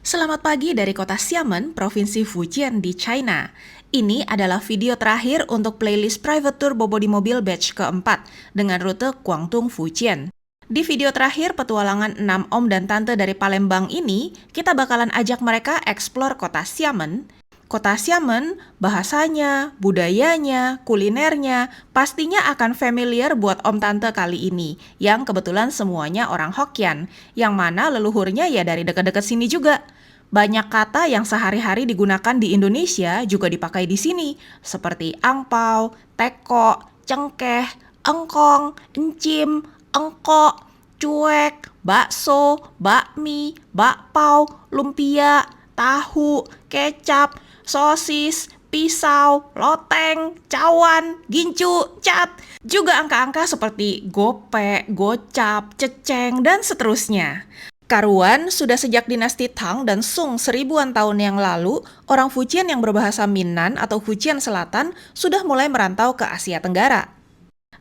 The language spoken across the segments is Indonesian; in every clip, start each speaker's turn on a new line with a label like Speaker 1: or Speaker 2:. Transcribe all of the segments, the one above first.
Speaker 1: Selamat pagi dari kota Xiamen, Provinsi Fujian di China. Ini adalah video terakhir untuk playlist private tour Bobo di Mobil batch keempat dengan rute Guangdong Fujian. Di video terakhir petualangan 6 om dan tante dari Palembang ini, kita bakalan ajak mereka eksplor kota Xiamen. Kota Xiamen, bahasanya, budayanya, kulinernya, pastinya akan familiar buat om tante kali ini, yang kebetulan semuanya orang Hokkien, yang mana leluhurnya ya dari dekat-dekat sini juga. Banyak kata yang sehari-hari digunakan di Indonesia juga dipakai di sini, seperti angpau, teko, cengkeh, engkong, encim, engkok, cuek, bakso, bakmi, bakpao, lumpia, tahu, kecap, sosis, pisau, loteng, cawan, gincu, cat. Juga angka-angka seperti gope, gocap, ceceng, dan seterusnya. Karuan, sudah sejak dinasti Tang dan Sung seribuan tahun yang lalu, orang Fujian yang berbahasa Minnan atau Fujian Selatan sudah mulai merantau ke Asia Tenggara.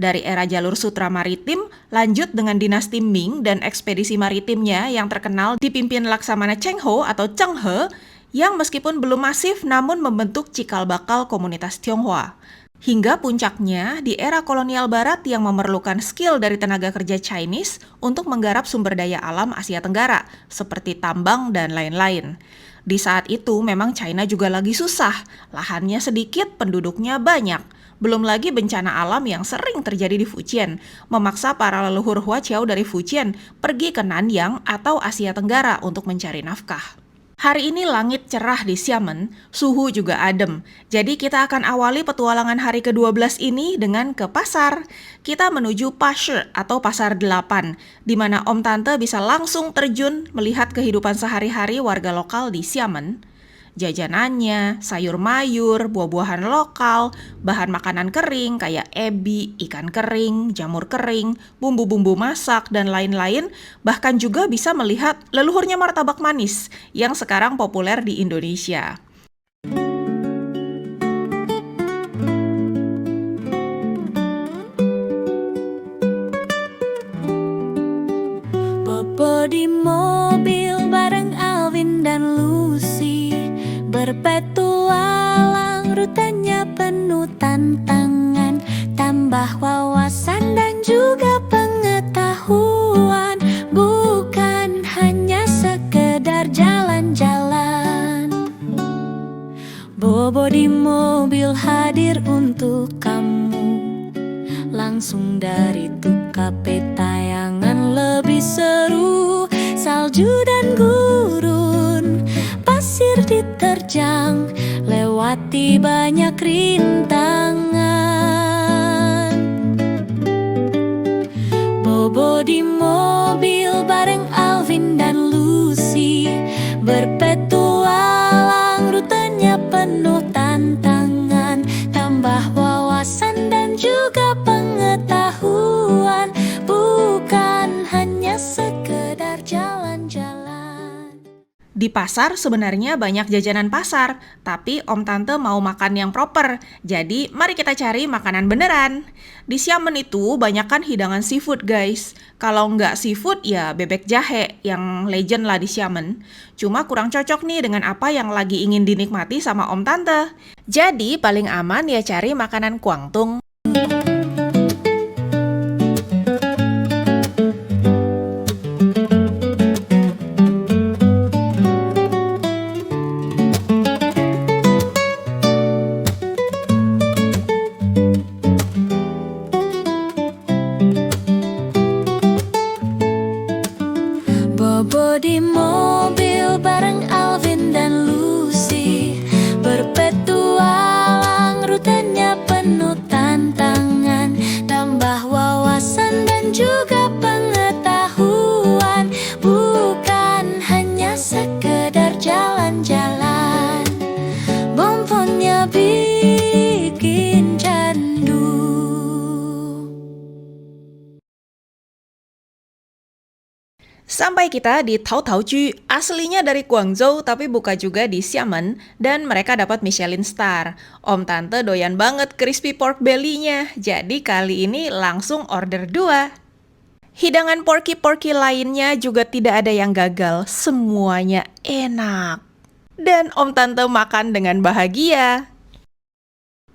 Speaker 1: Dari era jalur sutra maritim, lanjut dengan dinasti Ming dan ekspedisi maritimnya yang terkenal dipimpin Laksamana Cheng Ho atau Cheng He, yang meskipun belum masif namun membentuk cikal bakal komunitas Tionghoa. Hingga puncaknya di era kolonial barat yang memerlukan skill dari tenaga kerja Chinese untuk menggarap sumber daya alam Asia Tenggara, seperti tambang dan lain-lain. Di saat itu memang China juga lagi susah, lahannya sedikit, penduduknya banyak. Belum lagi bencana alam yang sering terjadi di Fujian, memaksa para leluhur Huaqiao dari Fujian pergi ke Nanyang atau Asia Tenggara untuk mencari nafkah. Hari ini langit cerah di Xiamen, suhu juga adem. Jadi kita akan awali petualangan hari ke-12 ini dengan ke pasar. Kita menuju Pasar atau Pasar 8, di mana Om Tante bisa langsung terjun melihat kehidupan sehari-hari warga lokal di Xiamen. Jajanannya, sayur mayur, buah-buahan lokal, bahan makanan kering kayak ebi, ikan kering, jamur kering, bumbu-bumbu masak, dan lain-lain, bahkan juga bisa melihat leluhurnya martabak manis yang sekarang populer di Indonesia.
Speaker 2: Bobo di mobil bareng Alvin dan Lucy, berpetualang rutenya penuh tantangan, tambah wawasan dan juga pengetahuan, bukan hanya sekedar jalan-jalan. Bobo di mobil hadir untuk kamu, langsung dari Tukape tayangan lebih seru, salju dan gurun, pasir diterjang, lewati banyak rintangan. Bobo di mobil bareng Alvin dan Lucy, berpetualang rutenya penuh tantangan, tambah wawasan dan juga pengetahuan, bukan hanya sekedar jalan-jalan.
Speaker 1: Di pasar sebenarnya banyak jajanan pasar, tapi Om Tante mau makan yang proper, jadi mari kita cari makanan beneran. Di Xiamen itu banyakan hidangan seafood guys. Kalau nggak seafood ya bebek jahe yang legend lah di Xiamen. Cuma kurang cocok nih dengan apa yang lagi ingin dinikmati sama Om Tante. Jadi paling aman ya cari makanan Guangdong.
Speaker 2: Bobo di mobil bareng Alvin dan Lucy, berpetualang rutenya penuh tantangan, tambah wawasan dan juga pengetahuan, bukan hanya sekedar jalan-jalan. Bonbonnya bikin candu.
Speaker 1: Sampai kita di Taotaoju, aslinya dari Guangzhou tapi buka juga di Xiamen, dan mereka dapat Michelin Star. Om Tante doyan banget crispy pork belly-nya, jadi kali ini langsung order 2. Hidangan porky-porky lainnya juga tidak ada yang gagal, semuanya enak. Dan Om Tante makan dengan bahagia.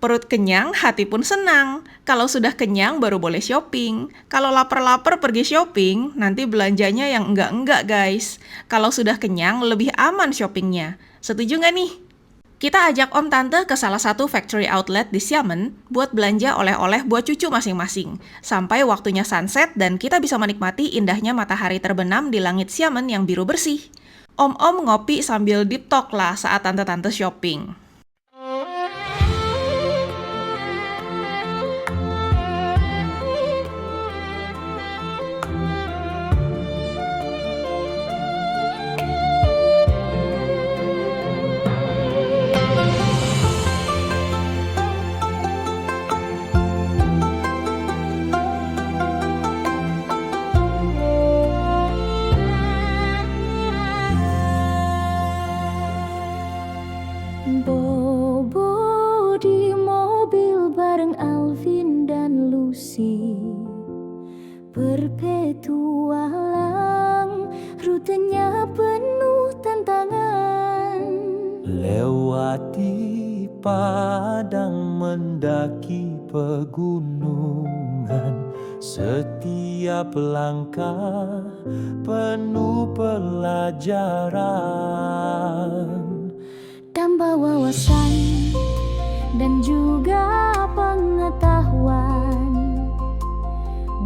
Speaker 1: Perut kenyang, hati pun senang. Kalau sudah kenyang baru boleh shopping. Kalau lapar-lapar pergi shopping, nanti belanjanya yang enggak-enggak guys. Kalau sudah kenyang lebih aman shoppingnya. Setuju nggak nih? Kita ajak Om Tante ke salah satu factory outlet di Xiamen buat belanja oleh-oleh buat cucu masing-masing. Sampai waktunya sunset dan kita bisa menikmati indahnya matahari terbenam di langit Xiamen yang biru bersih. Om-om ngopi sambil deep talk lah saat tante-tante shopping.
Speaker 2: Bobo di mobil bareng Alvin dan Lucy, berpetualang, rutenya penuh tantangan.
Speaker 3: Lewati padang, mendaki pegunungan, setiap langkah penuh pelajaran.
Speaker 2: Tambah wawasan dan juga pengetahuan,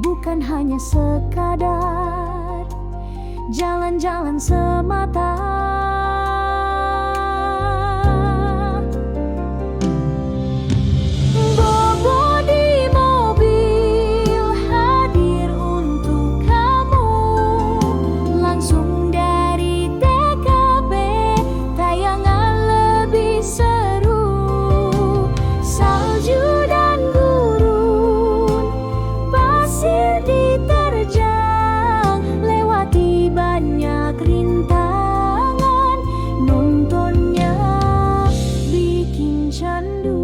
Speaker 2: bukan hanya sekadar jalan-jalan semata. Bobo di mobil hadir untuk kamu, langsung dari TKP, tayangan lebih seru. Salju dan gurun, pasir diterjang, lewati banyak rintangan, nontonnya bikin candu.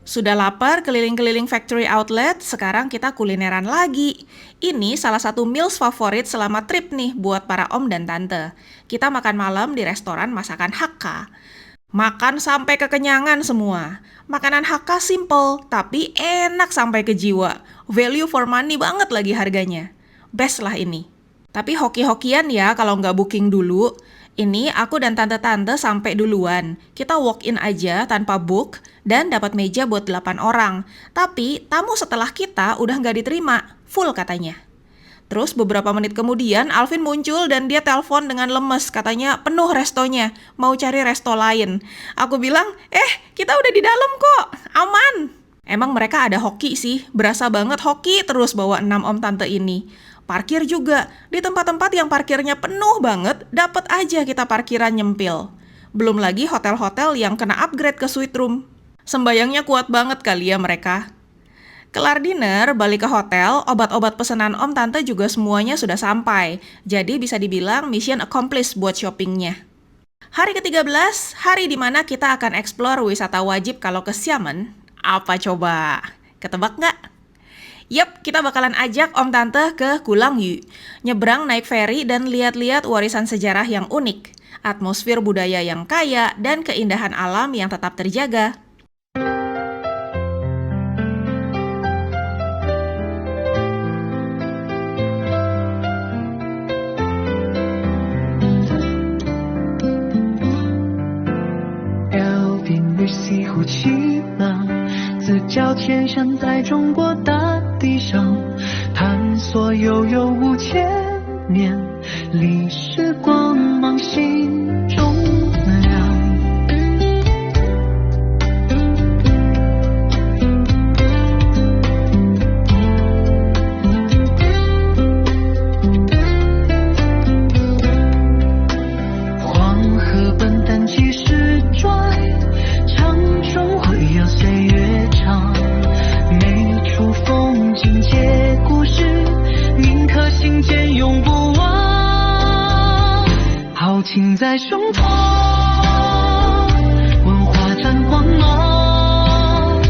Speaker 1: Sudah lapar keliling-keliling factory outlet, sekarang kita kulineran lagi. Ini salah satu meals favorit selama trip nih buat para om dan tante. Kita makan malam di restoran masakan Hakka. Makan sampai kekenyangan semua. Makanan Hakka simple, tapi enak sampai ke jiwa. Value for money banget lagi harganya. Best lah ini. Tapi hoki-hokian ya kalau nggak booking dulu. Ini aku dan tante-tante sampai duluan. Kita walk in aja tanpa book dan dapat meja buat 8 orang. Tapi tamu setelah kita udah nggak diterima, full katanya. Terus beberapa menit kemudian Alvin muncul dan dia telepon dengan lemes, katanya penuh restonya, mau cari resto lain. Aku bilang, kita udah di dalam kok, aman. Emang mereka ada hoki sih, berasa banget hoki terus bawa 6 om tante ini. Parkir juga, di tempat-tempat yang parkirnya penuh banget, dapat aja kita parkiran nyempil. Belum lagi hotel-hotel yang kena upgrade ke suite room. Sembayangnya kuat banget kali ya mereka. Kelar dinner, balik ke hotel, obat-obat pesanan om tante juga semuanya sudah sampai. Jadi bisa dibilang mission accomplished buat shoppingnya. Hari ke-13, hari dimana kita akan explore wisata wajib kalau ke Xiamen. Apa coba? Ketebak nggak? Yap, kita bakalan ajak om tante ke Gulangyu. Nyebrang naik feri dan lihat-lihat warisan sejarah yang unik. Atmosfer budaya yang kaya dan keindahan alam yang tetap terjaga.
Speaker 4: 西湖气浪，自脚天山，在中国大地上探索悠悠5000年历史光芒，心中亮。黄河奔腾几时转？会有岁月长，每处风景皆故事，铭刻心间永不忘。豪情在胸膛，文化绽光芒，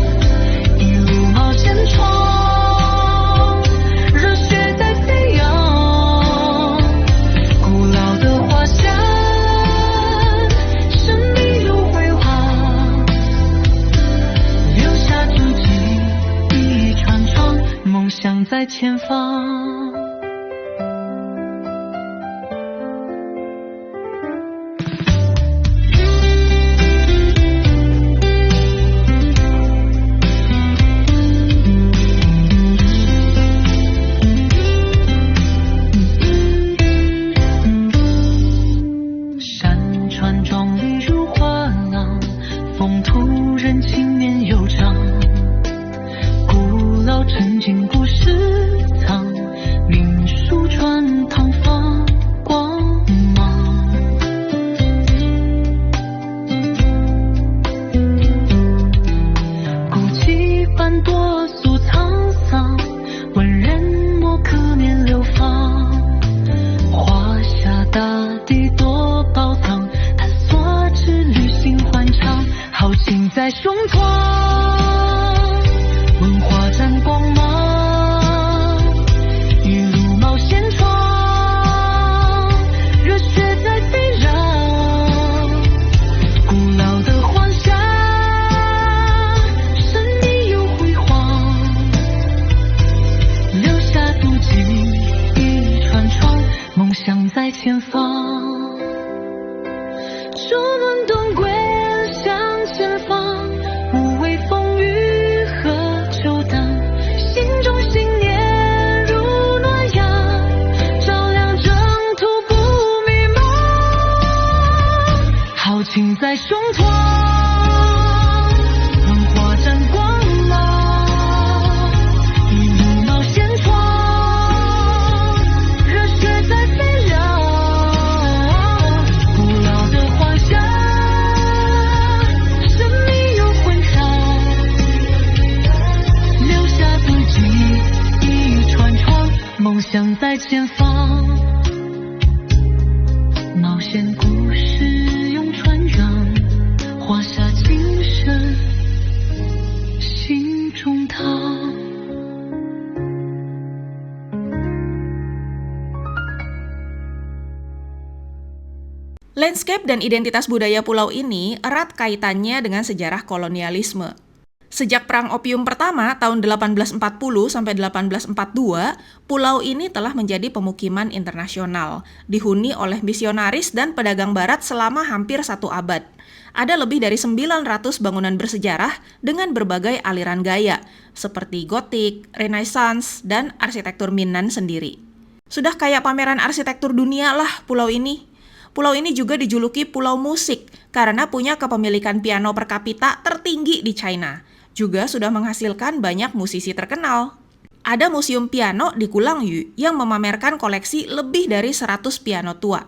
Speaker 4: 一路冒险闯，前方。山川壮丽如画廊，风土人情绵悠长，古老沉浸故事藏，民俗传统放光芒。古迹斑多素沧桑，文人墨刻面流芳，华夏大地多宝藏，探索之旅行欢畅，豪情在胸膛，文化展光芒，一路冒险闯，热血在飞扬，古老的幻想，神秘又辉煌，留下足迹一串串，梦想在前方。舟轮东归向前方，无畏风雨和久等，心中信念如暖阳，照亮征途不迷茫，豪情在胸膛，文化展光芒，一路冒险闯，热血在飞扬，古老的幻想，神秘又混长，留下足迹一串串，梦想在前方，冒险故事永传扬，华夏精神心中藏。
Speaker 1: Landscape dan identitas budaya pulau ini erat kaitannya dengan sejarah kolonialisme. Sejak Perang Opium pertama tahun 1840 sampai 1842, pulau ini telah menjadi pemukiman internasional, dihuni oleh misionaris dan pedagang barat selama hampir 1 abad. Ada lebih dari 900 bangunan bersejarah dengan berbagai aliran gaya, seperti Gotik, Renaissance, dan arsitektur Minnan sendiri. Sudah kayak pameran arsitektur dunia lah pulau ini. Pulau ini juga dijuluki Pulau Musik karena punya kepemilikan piano per kapita tertinggi di China. Juga sudah menghasilkan banyak musisi terkenal. Ada museum piano di Kulangyu yang memamerkan koleksi lebih dari 100 piano tua.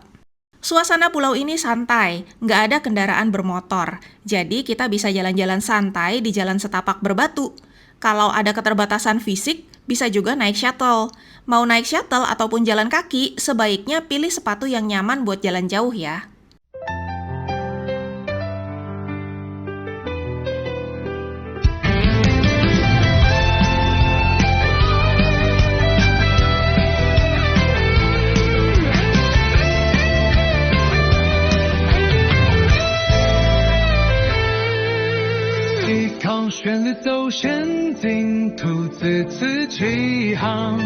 Speaker 1: Suasana pulau ini santai, nggak ada kendaraan bermotor. Jadi kita bisa jalan-jalan santai di jalan setapak berbatu. Kalau ada keterbatasan fisik, bisa juga naik shuttle. Mau naik shuttle ataupun jalan kaki, sebaiknya pilih sepatu yang nyaman buat jalan jauh ya.
Speaker 4: 抵抗旋律走陷净土，自此起航。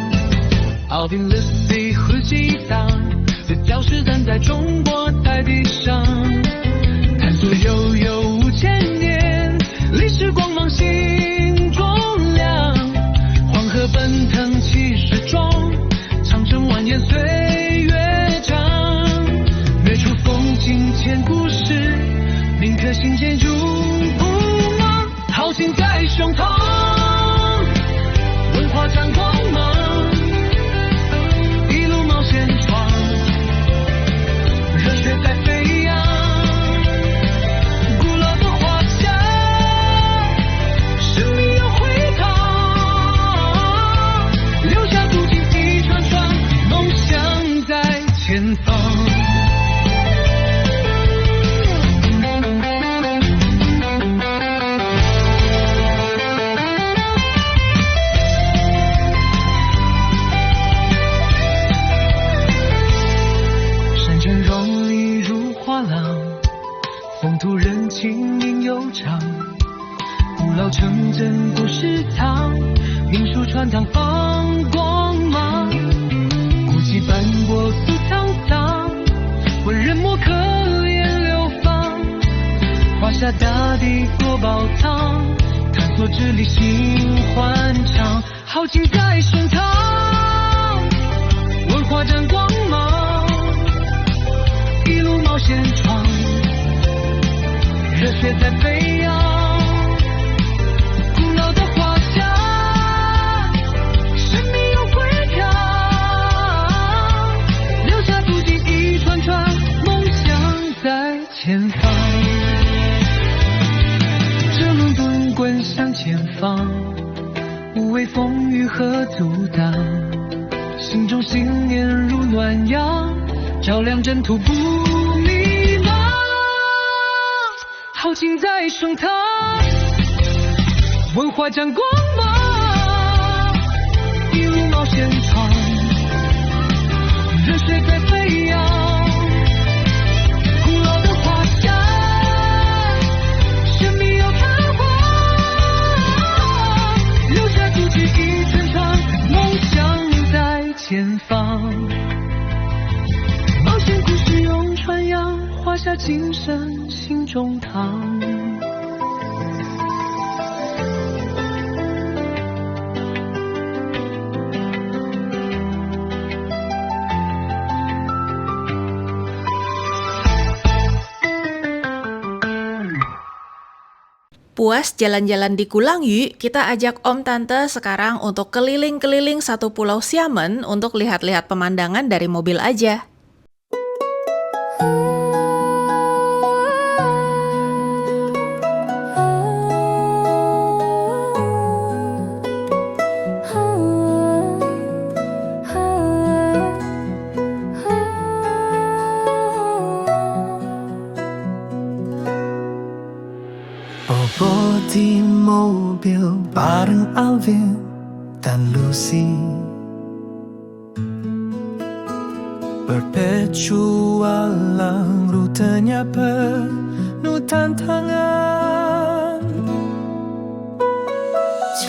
Speaker 4: 奥丁历史和激荡，这教室站在中国大地上，探索悠无千年，历史光芒心中亮。黄河奔腾气势壮，长城蜿蜒岁月长。每处风景千故事，铭刻心间如不忘。豪情在胸膛，文化展光芒，一路冒险闯，热血在飞扬，古老的画像，神秘又辉煌，留下足迹一串串，梦想在前方。风土人情绵悠长，古古老城镇故事堂，民俗传堂放光芒，古迹斑驳素沧桑，文人墨客烟流放，华夏大地国宝藏，探索之旅新欢畅，豪情在胸膛，文化展光芒，一路冒险闯，热血在飞扬，古老的华夏，神秘又归港，留下足迹一串串，梦想在前方。这伦敦滚向前方，无畏风雨和阻挡，心中信念如暖阳，照亮征途不迷茫。豪情在胸膛，文化展光芒，一路冒险闯，热血在飞扬，古老的华夏，神秘又繁华，留下足迹一串串，梦想在前方。冒险故事永传扬，华夏精神心中藏。
Speaker 1: Puas jalan-jalan di Kulang yuk, kita ajak Om Tante sekarang untuk keliling-keliling satu pulau Xiamen untuk lihat-lihat pemandangan dari mobil aja.
Speaker 3: Bobo di mobil bareng Alvin dan Lucy, berpetualang rutenya penuh tantangan.
Speaker 2: 穿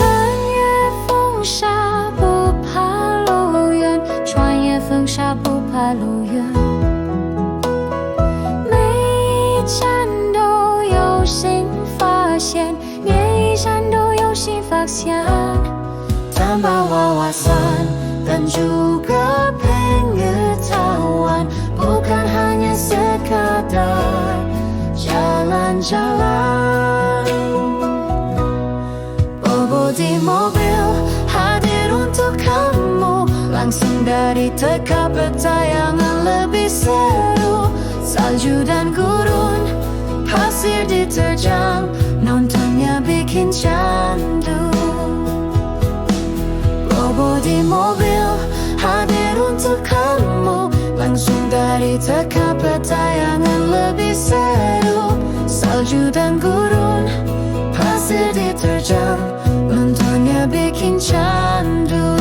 Speaker 2: 越风沙不怕路远，穿越风沙不怕路远，每一站都有新发现，每一站都有新发现。
Speaker 3: Tanpa wawasan
Speaker 2: dan juga pengetahuan, bukan hanya sekadar jalan-jalan. Bobo di mobil hadir untuk kamu, langsung dari teka petayangan lebih seru. Salju dan gurun, pasir diterjang, nontonnya bikin candu. Bobo di mobil hadir untuk kamu, langsung dari teka petayangan lebih seru. Salju dan gurun, pasir diterjang, nontonnya bikin candu.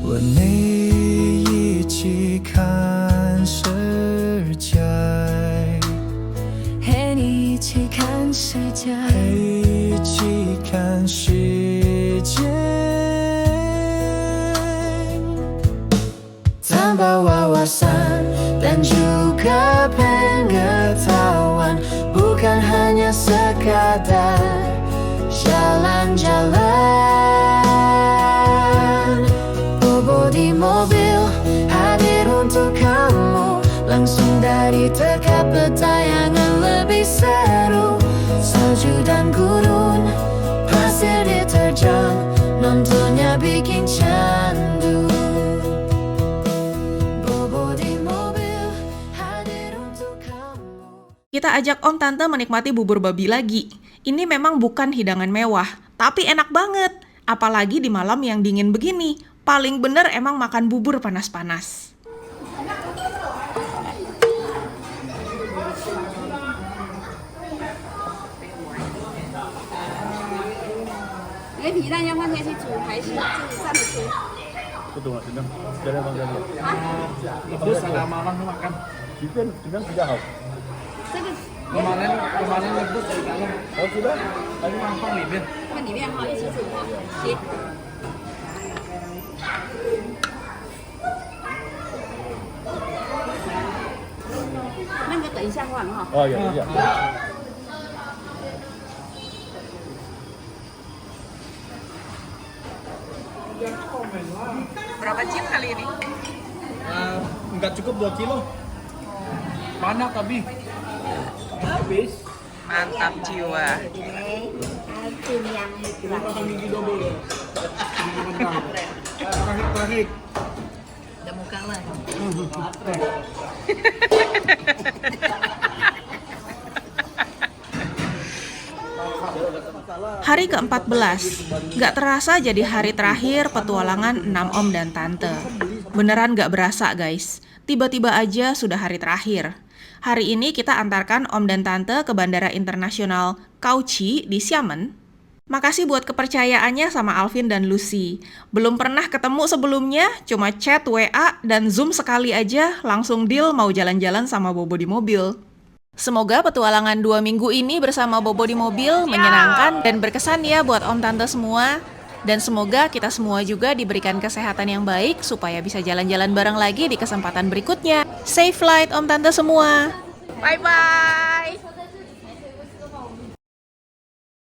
Speaker 3: 和你一起看世界，
Speaker 2: 和你一起看世界，
Speaker 3: 一起看世界。
Speaker 2: Tanpa wawasan dan juga pengetahuan, bukan hanya sekadar jalan-jalan. Bobo di mobil hadir untuk kamu, langsung dari teka petayangan lebih seru. Salju dan gurun, pasir diterjang, nontonnya bikin candu. Bobo di mobil hadir untuk kamu.
Speaker 1: Kita ajak Om Tante menikmati bubur babi lagi. Ini memang bukan hidangan mewah, tapi enak banget. Apalagi di malam yang dingin begini. Paling bener emang makan bubur panas-panas.
Speaker 5: kemarin ngebut di dalam. Oh sudah, tadi mampang libin.
Speaker 6: 看里面哈，一起煮哈，行。那个等一下换哈。
Speaker 5: Oh iya iya.
Speaker 1: Berapa jin kali ini?
Speaker 5: Nggak cukup 2 kilo. Banyak tapi. Habis.
Speaker 1: Mantap jiwa.
Speaker 5: Gigi double ya. Terakhir.
Speaker 6: Udah mau kalah.
Speaker 1: Hari ke-14, gak terasa jadi hari terakhir petualangan 6 om dan tante. Beneran gak berasa guys, tiba-tiba aja sudah hari terakhir. Hari ini kita antarkan om dan tante ke Bandara Internasional Kaohsiung di Xiamen. Makasih buat kepercayaannya sama Alvin dan Lucy. Belum pernah ketemu sebelumnya, cuma chat, WA, dan Zoom sekali aja langsung deal mau jalan-jalan sama Bobo di mobil. Semoga petualangan 2 minggu ini bersama Bobo di mobil menyenangkan dan berkesan ya buat om tante semua. Dan semoga kita semua juga diberikan kesehatan yang baik supaya bisa jalan-jalan bareng lagi di kesempatan berikutnya. Safe flight om tante semua. Bye-bye.